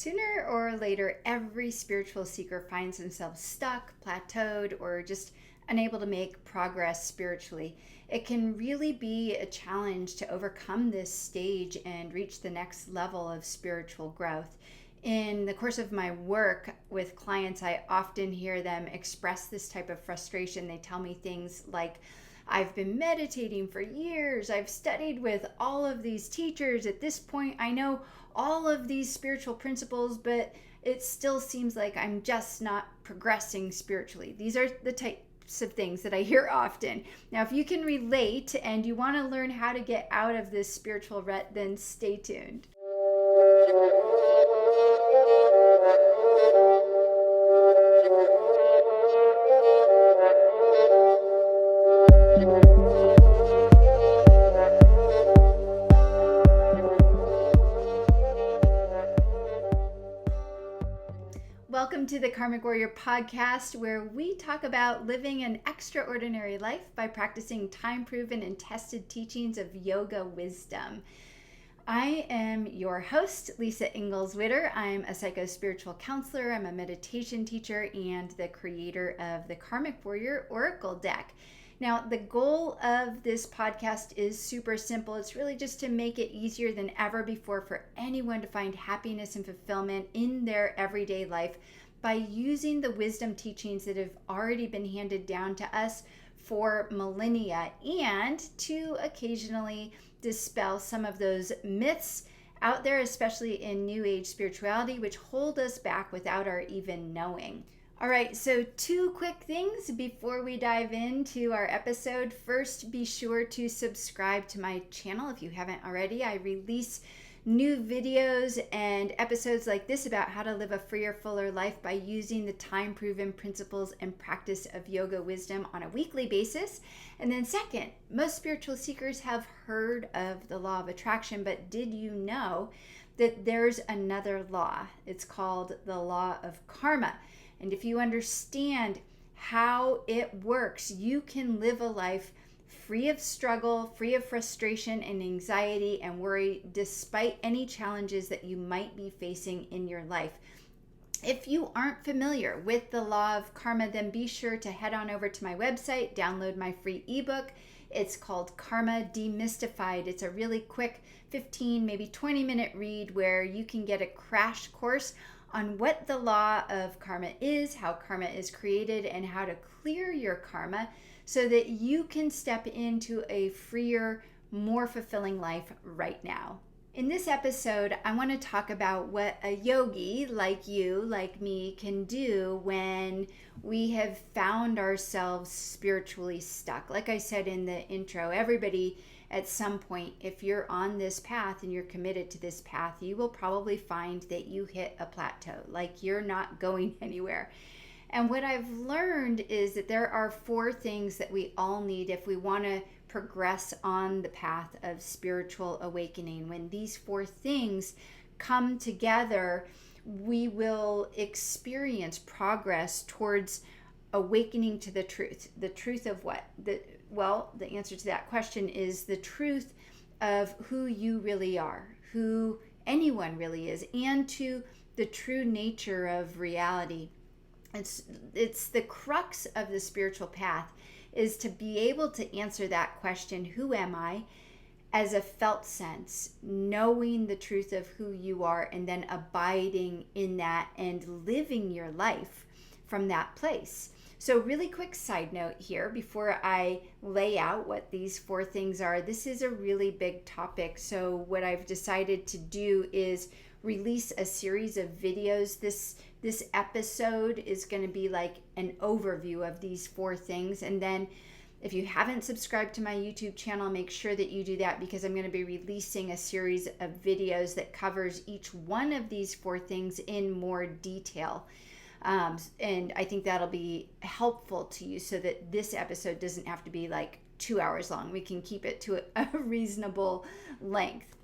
Sooner or later, every spiritual seeker finds themselves stuck, plateaued, or just unable to make progress spiritually. It can really be a challenge to overcome this stage and reach the next level of spiritual growth. In the course of my work with clients, I often hear them express this type of frustration. They tell me things like, I've been meditating for years. I've studied with all of these teachers. At this point, I know all of these spiritual principles, but it still seems like I'm just not progressing spiritually. These are the types of things that I hear often. Now, if you can relate and you want to learn how to get out of this spiritual rut, then stay tuned. Welcome to the Karmic Warrior Podcast, where we talk about living an extraordinary life by practicing time-proven and tested teachings of yoga wisdom. I am your host, Lisa Engles. I'm a psycho-spiritual counselor, I'm a meditation teacher, and the creator of the Karmic Warrior Oracle deck. Now, the goal of this podcast is super simple. It's really just to make it easier than ever before for anyone to find happiness and fulfillment in their everyday life by using the wisdom teachings that have already been handed down to us for millennia, and to occasionally dispel some of those myths out there, especially in New Age spirituality, which hold us back without our even knowing. All right, so 2 quick things before we dive into our episode. First, be sure to subscribe to my channel if you haven't already. I release new videos and episodes like this about how to live a freer, fuller life by using the time-proven principles and practice of yoga wisdom on a weekly basis. And then second, most spiritual seekers have heard of the law of attraction, but did you know that there's another law? It's called the law of karma. And if you understand how it works, you can live a life free of struggle, free of frustration and anxiety and worry, despite any challenges that you might be facing in your life. If you aren't familiar with the law of karma, then be sure to head on over to my website, download my free ebook. It's called Karma Demystified. It's a really quick 15, maybe 20-minute read where you can get a crash course on what the law of karma is, how karma is created, and how to clear your karma so that you can step into a freer, more fulfilling life right now. In this episode, I want to talk about what a yogi like you, like me, can do when we have found ourselves spiritually stuck. Like I said in the intro, everybody at some point, if you're on this path and you're committed to this path, you will probably find that you hit a plateau, like you're not going anywhere. And what I've learned is that there are 4 things that we all need if we want to progress on the path of spiritual awakening. When these 4 things come together, we will experience progress towards awakening to the truth. The truth of what? The answer to that question is the truth of who you really are, who anyone really is, and to the true nature of reality. It's the crux of the spiritual path is to be able to answer that question, who am I, as a felt sense, knowing the truth of who you are and then abiding in that and living your life from that place. So really quick side note here before I lay out what these 4 things are. This is a really big topic. So what I've decided to do is release a series of videos. This episode is going to be like an overview of these 4 things. And then if you haven't subscribed to my YouTube channel, make sure that you do that, because I'm going to be releasing a series of videos that covers each one of these 4 things in more detail. And I think that'll be helpful to you so that this episode doesn't have to be like 2 hours long. We can keep it to a reasonable length.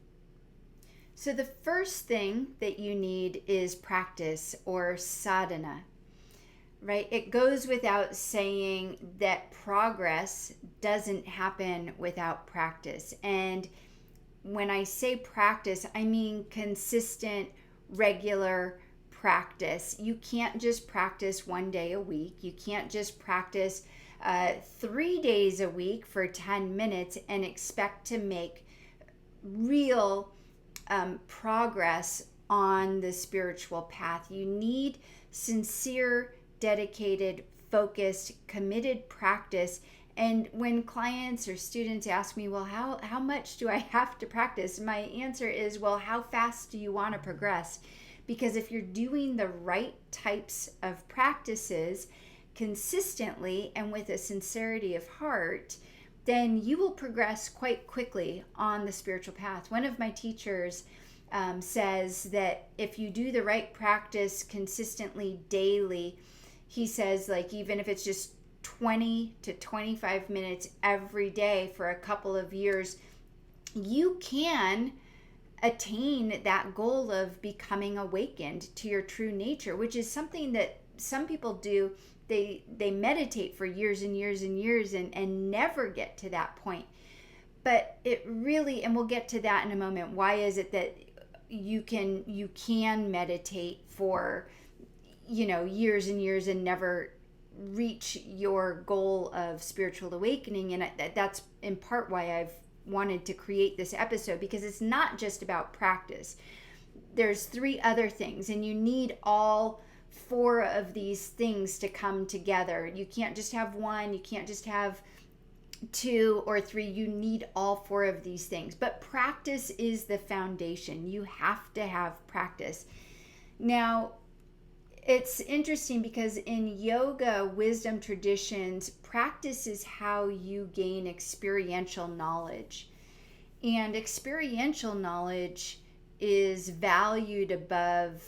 So the first thing that you need is practice, or sadhana, right? It goes without saying that progress doesn't happen without practice. And when I say practice, I mean consistent, regular practice. You can't just practice 1 day a week. You can't just practice 3 days a week for 10 minutes and expect to make real progress on the spiritual path. You need sincere, dedicated, focused, committed practice. And when clients or students ask me, well, how much do I have to practice? My answer is, well, how fast do you want to progress? Because if you're doing the right types of practices consistently and with a sincerity of heart, then you will progress quite quickly on the spiritual path. One of my teachers says that if you do the right practice consistently daily, he says, like, even if it's just 20 to 25 minutes every day for a couple of years, you can attain that goal of becoming awakened to your true nature, which is something that some people do. They meditate for years and years and years and never get to that point. But it really, and we'll get to that in a moment, why is it that you can meditate for years and years and never reach your goal of spiritual awakening? And that's in part why I've wanted to create this episode, because it's not just about practice. There's 3 other things, and you need all 4 of these things to come together. You can't just have one, you can't just have 2 or 3. You need all 4 of these things. But practice is the foundation. You have to have practice. Now, it's interesting because in yoga wisdom traditions, practice is how you gain experiential knowledge. And experiential knowledge is valued above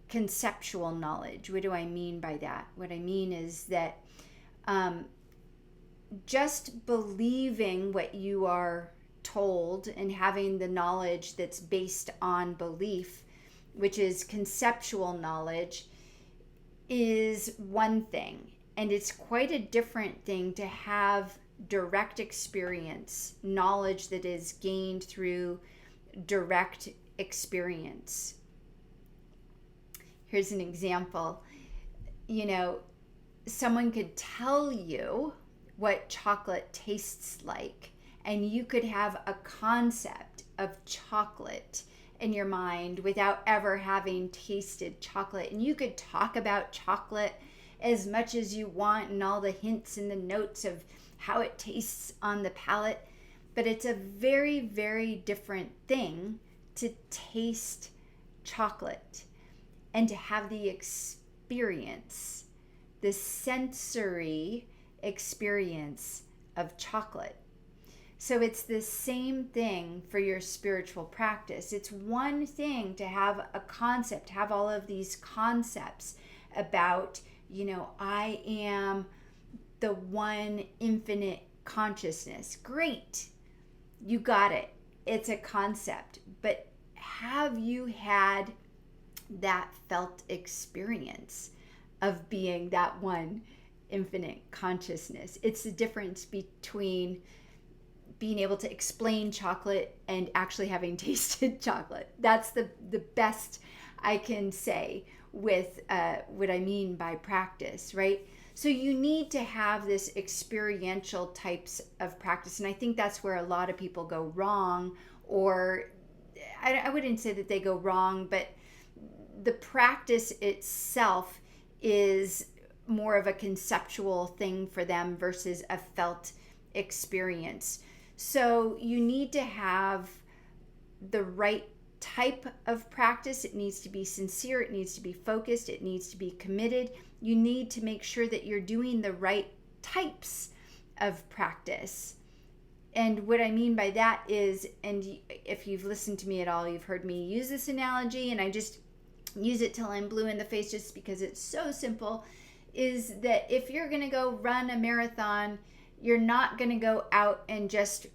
conceptual knowledge. What do I mean by that? What I mean is that just believing what you are told and having the knowledge that's based on belief, which is conceptual knowledge, is one thing. And it's quite a different thing to have direct experience, knowledge that is gained through direct experience. Here's an example. Someone could tell you what chocolate tastes like, and you could have a concept of chocolate in your mind without ever having tasted chocolate. And you could talk about chocolate as much as you want and all the hints and the notes of how it tastes on the palate. But it's a very, very different thing to taste chocolate and to have the experience, the sensory experience of chocolate. So it's the same thing for your spiritual practice. It's one thing to have a concept, have all of these concepts about, I am the one infinite consciousness. Great. You got it. It's a concept. But have you had that felt experience of being that one infinite consciousness? It's the difference between being able to explain chocolate and actually having tasted chocolate. That's the best I can say with what I mean by practice, right? So you need to have this experiential types of practice. And I think that's where a lot of people go wrong, or I wouldn't say that they go wrong, but the practice itself is more of a conceptual thing for them versus a felt experience. So you need to have the right type of practice. It needs to be sincere. It needs to be focused. It needs to be committed. You need to make sure that you're doing the right types of practice. And what I mean by that is, and if you've listened to me at all, you've heard me use this analogy, and I just use it till I'm blue in the face just because it's so simple, is that if you're going to go run a marathon, you're not going to go out and just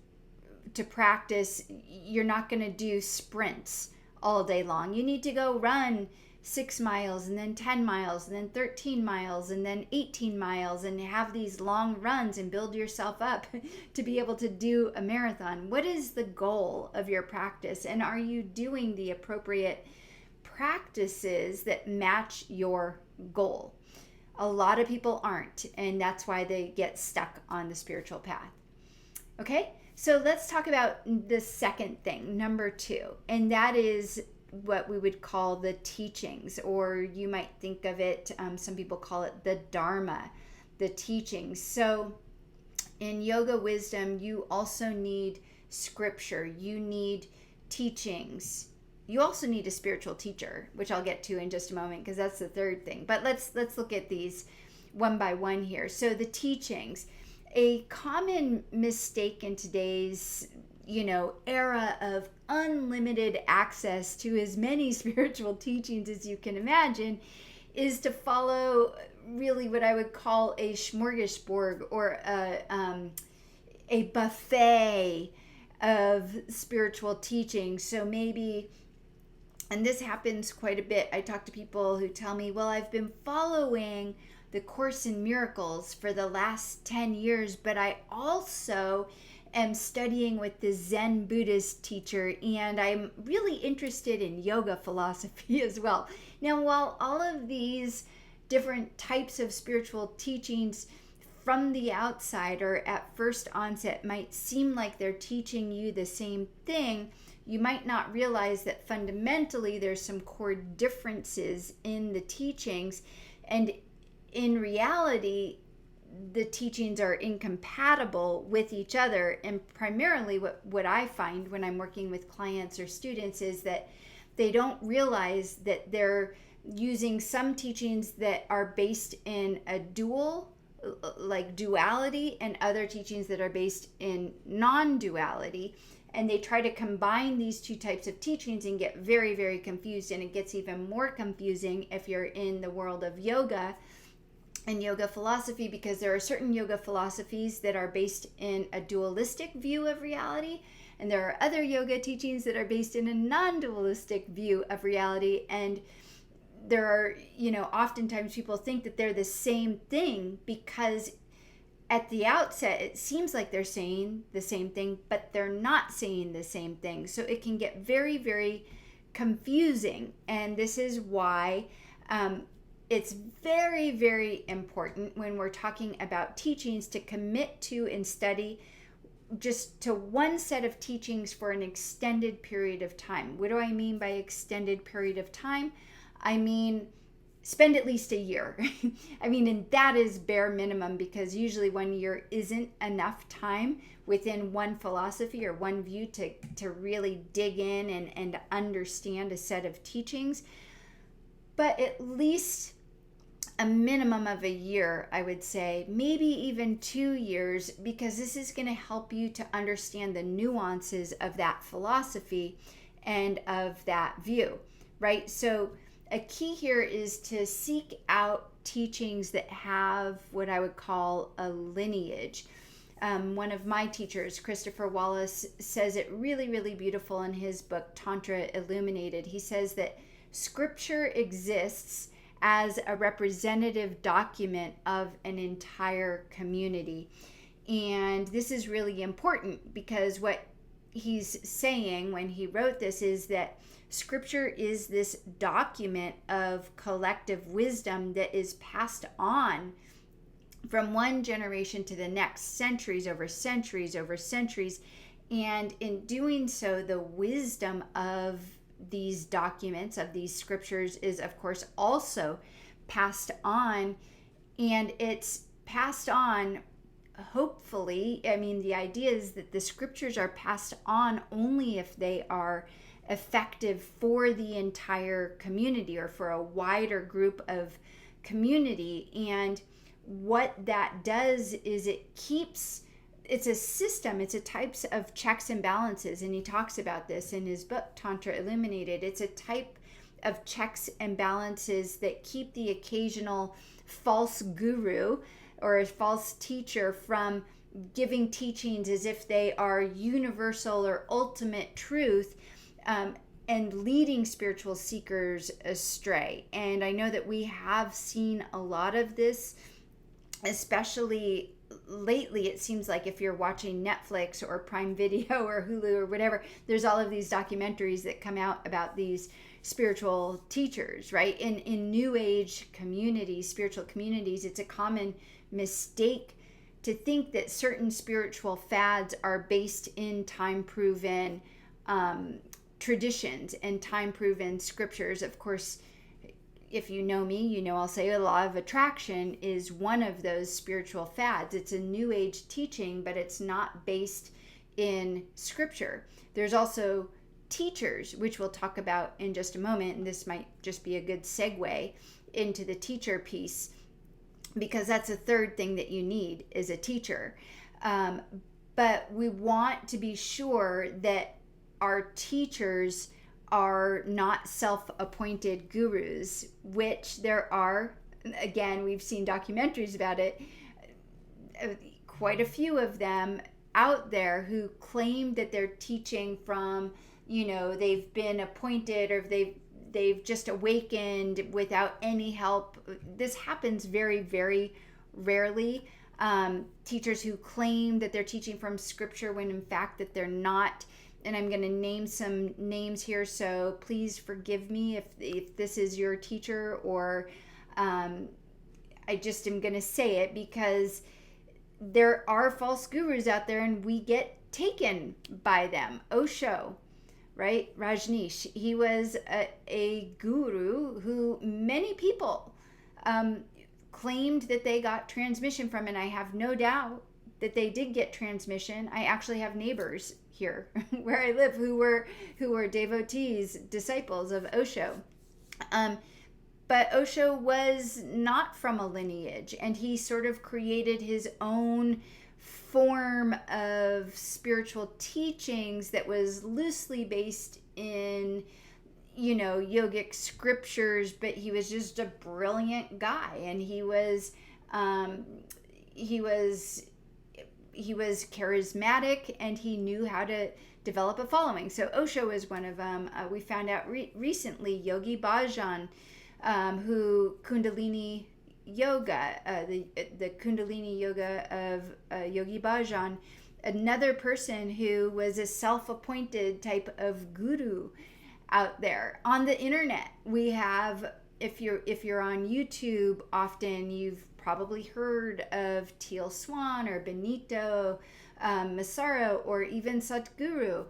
to practice, you're not going to do sprints all day long. You need to go run 6 miles and then 10 miles and then 13 miles and then 18 miles and have these long runs and build yourself up to be able to do a marathon. What is the goal of your practice? And are you doing the appropriate practices that match your goal. A lot of people aren't, and that's why they get stuck on the spiritual path. Okay, so let's talk about the second thing, number 2, and that is what we would call the teachings, or you might think of it, some people call it the Dharma, the teachings. So in yoga wisdom, you also need scripture, you need teachings. You also need a spiritual teacher, which I'll get to in just a moment because that's the third thing. But let's look at these one by one here. So the teachings, a common mistake in today's, era of unlimited access to as many spiritual teachings as you can imagine, is to follow really what I would call a smorgasbord, or a buffet of spiritual teaching. So maybe, and this happens quite a bit, I talk to people who tell me, well, I've been following the Course in Miracles for the last 10 years, but I also am studying with the Zen Buddhist teacher, and I'm really interested in yoga philosophy as well. Now, while all of these different types of spiritual teachings from the outside or at first onset might seem like they're teaching you the same thing, you might not realize that fundamentally there's some core differences in the teachings, and in reality the teachings are incompatible with each other. And primarily what I find when I'm working with clients or students is that they don't realize that they're using some teachings that are based in a duality, and other teachings that are based in non-duality, and they try to combine these two types of teachings and get very, very confused. And it gets even more confusing if you're in the world of yoga and yoga philosophy, because there are certain yoga philosophies that are based in a dualistic view of reality, and there are other yoga teachings that are based in a non-dualistic view of reality. And there are, oftentimes people think that they're the same thing because at the outset it seems like they're saying the same thing, but they're not saying the same thing. So it can get very, very confusing. And this is why it's very, very important when we're talking about teachings to commit to and study just to one set of teachings for an extended period of time. What do I mean by extended period of time? I mean, spend at least a year. And that is bare minimum, because usually 1 year isn't enough time within one philosophy or one view to really dig in and understand a set of teachings. But at least a minimum of a year, I would say, maybe even 2 years, because this is going to help you to understand the nuances of that philosophy and of that view, right? So a key here is to seek out teachings that have what I would call a lineage. One of my teachers, Christopher Wallis, says it really, really beautiful in his book, Tantra, Illuminated. He says that scripture exists as a representative document of an entire community. And this is really important, because what he's saying when he wrote this is that scripture is this document of collective wisdom that is passed on from one generation to the next, centuries over centuries over centuries. And in doing so, the wisdom of these documents, of these scriptures, is of course also passed on. And it's passed on, hopefully, the idea is that the scriptures are passed on only if they are effective for the entire community or for a wider group of community. And what that does is it's a system, it's a types of checks and balances, and he talks about this in his book, Tantra Illuminated. It's a type of checks and balances that keep the occasional false guru or a false teacher from giving teachings as if they are universal or ultimate truth, and leading spiritual seekers astray. And I know that we have seen a lot of this, especially lately. It seems like if you're watching Netflix or Prime Video or Hulu or whatever, there's all of these documentaries that come out about these spiritual teachers, right? In New Age communities, spiritual communities, it's a common mistake to think that certain spiritual fads are based in time-proven traditions and time-proven scriptures. Of course, if you know me, you know I'll say a law of attraction is one of those spiritual fads. It's a New Age teaching, but it's not based in scripture. There's also teachers, which we'll talk about in just a moment, and this might just be a good segue into the teacher piece, because that's the third thing that you need is a teacher. But we want to be sure that our teachers are not self-appointed gurus, which there are. Again, we've seen documentaries about it, quite a few of them out there who claim that they're teaching from, they've been appointed, or they've just awakened without any help. This happens very, very rarely. Teachers who claim that they're teaching from scripture when in fact that they're not. And I'm going to name some names here, so please forgive me if this is your teacher, or I just am going to say it because there are false gurus out there and we get taken by them. Osho, right? Rajneesh, he was a guru who many people claimed that they got transmission from, and I have no doubt that they did get transmission. I actually have neighbors here where I live who were devotees, disciples of Osho. But Osho was not from a lineage, and he sort of created his own form of spiritual teachings that was loosely based in, yogic scriptures, but he was just a brilliant guy, and he was charismatic, and he knew how to develop a following. So Osho is one of them. We found out recently Yogi Bhajan, who Kundalini Yoga, the Kundalini Yoga of Yogi Bhajan, another person who was a self-appointed type of guru out there. On the internet, we have, if you're on YouTube, often you've probably heard of Teal Swan or Benito Massaro, or even Sadhguru.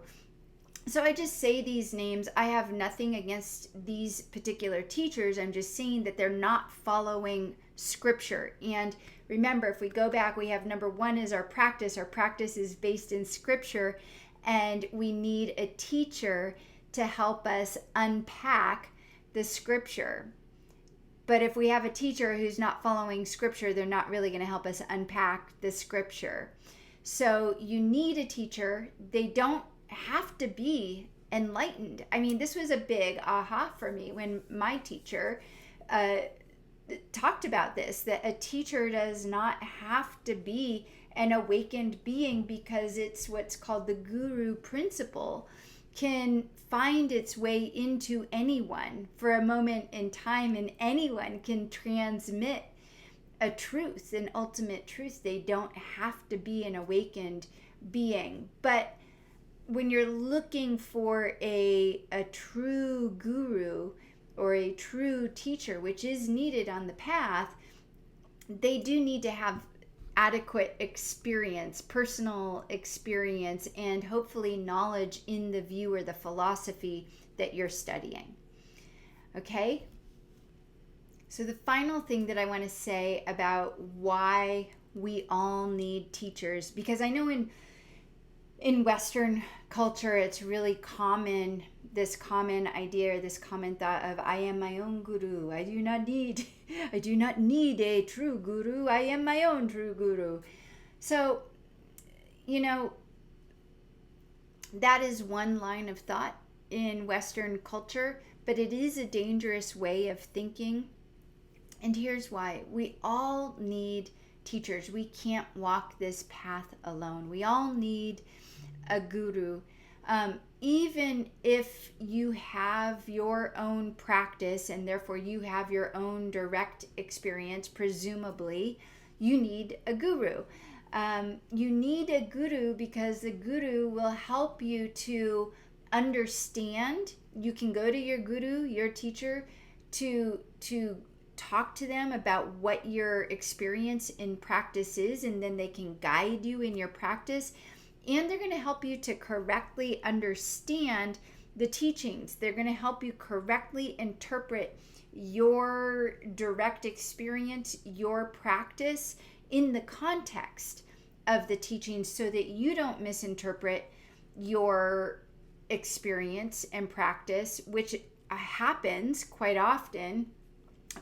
So I just say these names. I have nothing against these particular teachers. I'm just saying that they're not following scripture. And remember, if we go back, we have number one is our practice. Our practice is based in scripture, and we need a teacher to help us unpack the scripture. But if we have a teacher who's not following scripture, they're not really going to help us unpack the scripture. So you need a teacher. They don't have to be enlightened. I mean, this was a big aha for me when my teacher talked about this, that a teacher does not have to be an awakened being, because it's what's called the guru principle can find its way into anyone for a moment in time, and anyone can transmit a truth, an ultimate truth. They don't have to be an awakened being. But when you're looking for a true guru or a true teacher, which is needed on the path, they do need to have adequate experience, personal experience, and hopefully knowledge in the view or the philosophy that you're studying. Okay? So the final thing that I want to say about why we all need teachers, because I know in Western culture, it's really common, this common idea, or this common thought of, I am my own guru. I do not need a true guru. I am my own true guru. So, that is one line of thought in Western culture, but it is a dangerous way of thinking. And here's why. We all need teachers. We can't walk this path alone. We all need a guru. Even if you have your own practice and therefore you have your own direct experience, presumably, you need a guru. You need a guru because the guru will help you to understand, you can go to your guru, your teacher, to talk to them about what your experience in practice is, and then they can guide you in your practice. And they're going to help you to correctly understand the teachings. They're going to help you correctly interpret your direct experience, your practice in the context of the teachings, so that you don't misinterpret your experience and practice, which happens quite often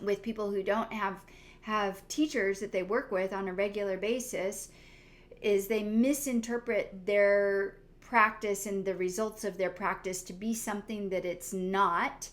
with people who don't have teachers that they work with on a regular basis, is they misinterpret their practice and the results of their practice to be something that it's not,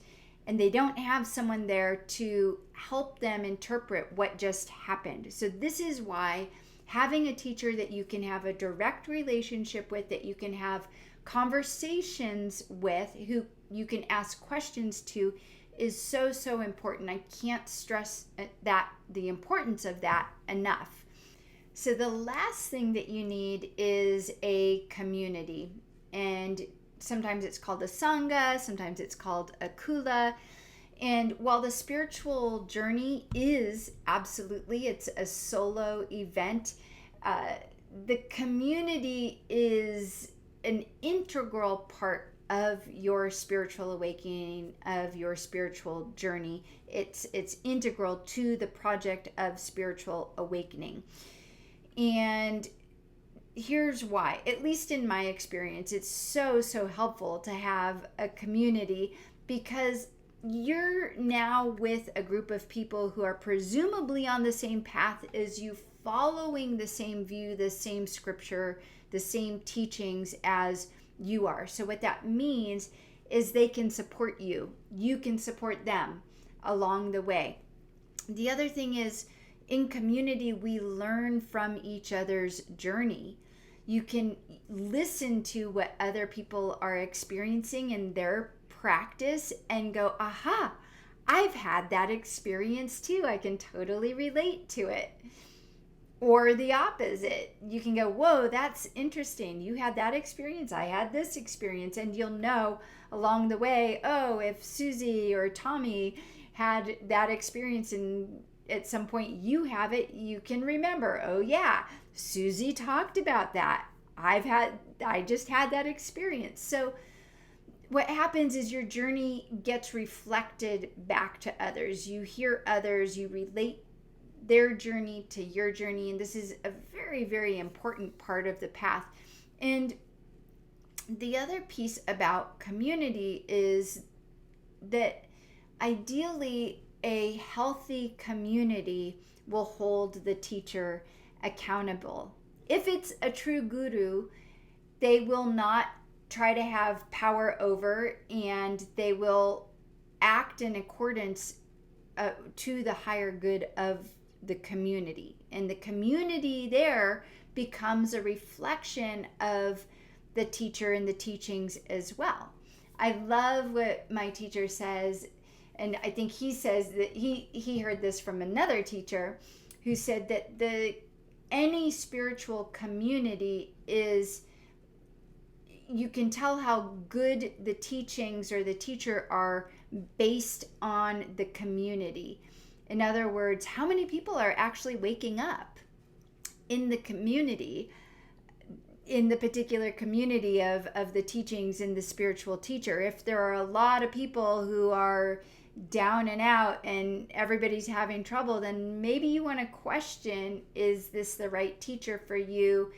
and they don't have someone there to help them interpret what just happened. So this is why having a teacher that you can have a direct relationship with, that you can have conversations with, who you can ask questions to, is so important. I can't stress that, the importance of that enough. So the last thing that you need is a community. And sometimes it's called a sangha, sometimes it's called a kula. And while the spiritual journey is absolutely, it's a solo event, the community is an integral part of your spiritual awakening, of your spiritual journey. It's integral to the project of spiritual awakening. And here's why. At least in my experience, it's so helpful to have a community, because you're now with a group of people who are presumably on the same path as you, following the same view, the same scripture, the same teachings as you are. So what that means is they can support you. You can support them along the way. The other thing is, in community, we learn from each other's journey. You can listen to what other people are experiencing in their practice and go, aha, I've had that experience too. I can totally relate to it. Or the opposite. You can go, whoa, that's interesting. You had that experience. I had this experience. And you'll know along the way, oh, if Susie or Tommy had that experience and at some point you have it, you can remember, oh yeah, Susie talked about that. I just had that experience. So what happens is your journey gets reflected back to others. You hear others, you relate their journey to your journey, and this is a very important part of the path. And the other piece about community is that ideally a healthy community will hold the teacher accountable. If it's a true guru, they will not try to have power over, and they will act in accordance to the higher good of the community. And the community there becomes a reflection of the teacher and the teachings as well. I love what my teacher says, and I think he says that he heard this from another teacher who said that any spiritual community is, you can tell how good the teachings or the teacher are based on the community. In other words, how many people are actually waking up in the community, in the particular community of the teachings and the spiritual teacher? If there are a lot of people who are down and out and everybody's having trouble, then maybe you want to question, is this the right teacher for you?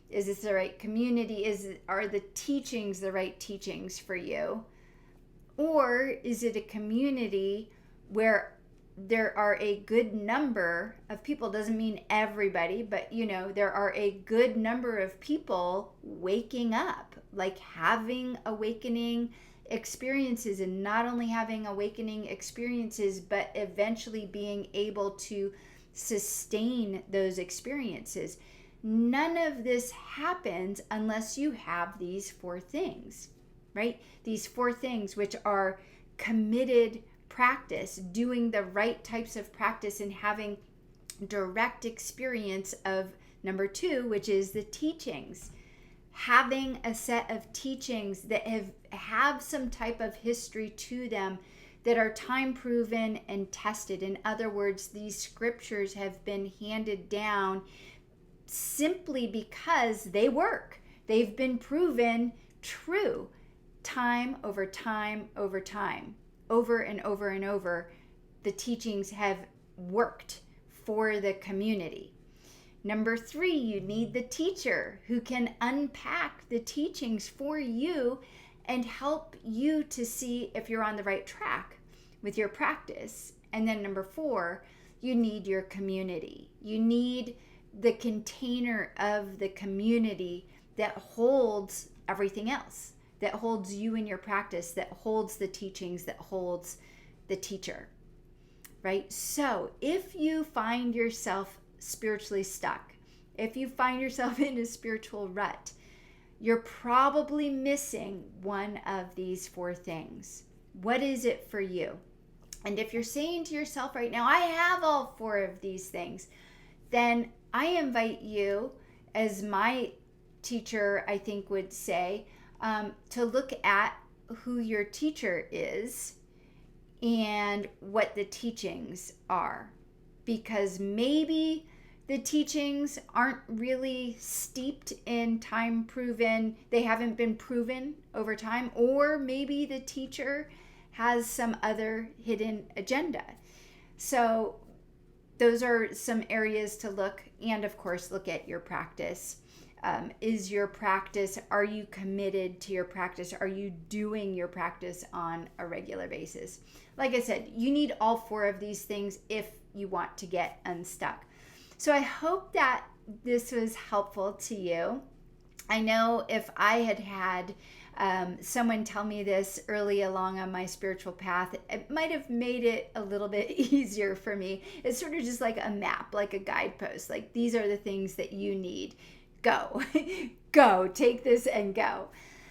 Is this the right community? Are the teachings the right teachings for you? Or is it a community where there are a good number of people? Doesn't mean everybody, but there are a good number of people waking up, like having awakening experiences, and not only having awakening experiences, but eventually being able to sustain those experiences. None of this happens unless you have these four things, right? These four things, which are committed practice, doing the right types of practice, and having direct experience of number two, which is the teachings. having a set of teachings that have some type of history to them that are time proven and tested. In other words, these scriptures have been handed down simply because they work. They've been proven true time over time over time, over and over and over. The teachings have worked for the community. Number 3, you need the teacher who can unpack the teachings for you and help you to see if you're on the right track with your practice. And then number 4, you need your community. You need the container of the community that holds everything else, that holds you in your practice, that holds the teachings, that holds the teacher, right? So if you find yourself spiritually stuck, if you find yourself in a spiritual rut, you're probably missing one of these 4 things. What is it for you? And if you're saying to yourself right now, I have all 4 of these things, then I invite you, as my teacher, I think, would say, to look at who your teacher is and what the teachings are. Because maybe the teachings aren't really steeped in time proven, they haven't been proven over time, or maybe the teacher has some other hidden agenda. So those are some areas to look, and of course, look at your practice. Is your practice, are you committed to your practice? Are you doing your practice on a regular basis? Like I said, you need all 4 of these things if you want to get unstuck. So I hope that this was helpful to you. I know if I had someone tell me this early along on my spiritual path, it might have made it a little bit easier for me. It's sort of just like a map, like a guidepost. Like, these are the things that you need. Go, go, take this and go.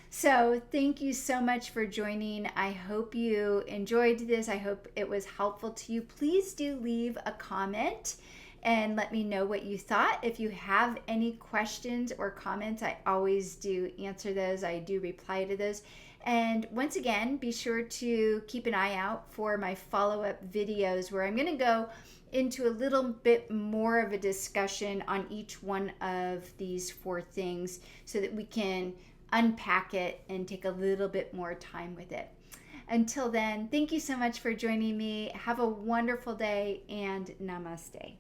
So thank you so much for joining. I hope you enjoyed this. I hope it was helpful to you. Please do leave a comment and let me know what you thought. If you have any questions or comments, I always do answer those. I do reply to those. And once again, be sure to keep an eye out for my follow-up videos where I'm going to go into a little bit more of a discussion on each one of these 4 things so that we can unpack it and take a little bit more time with it. Until then, thank you so much for joining me. Have a wonderful day, and namaste.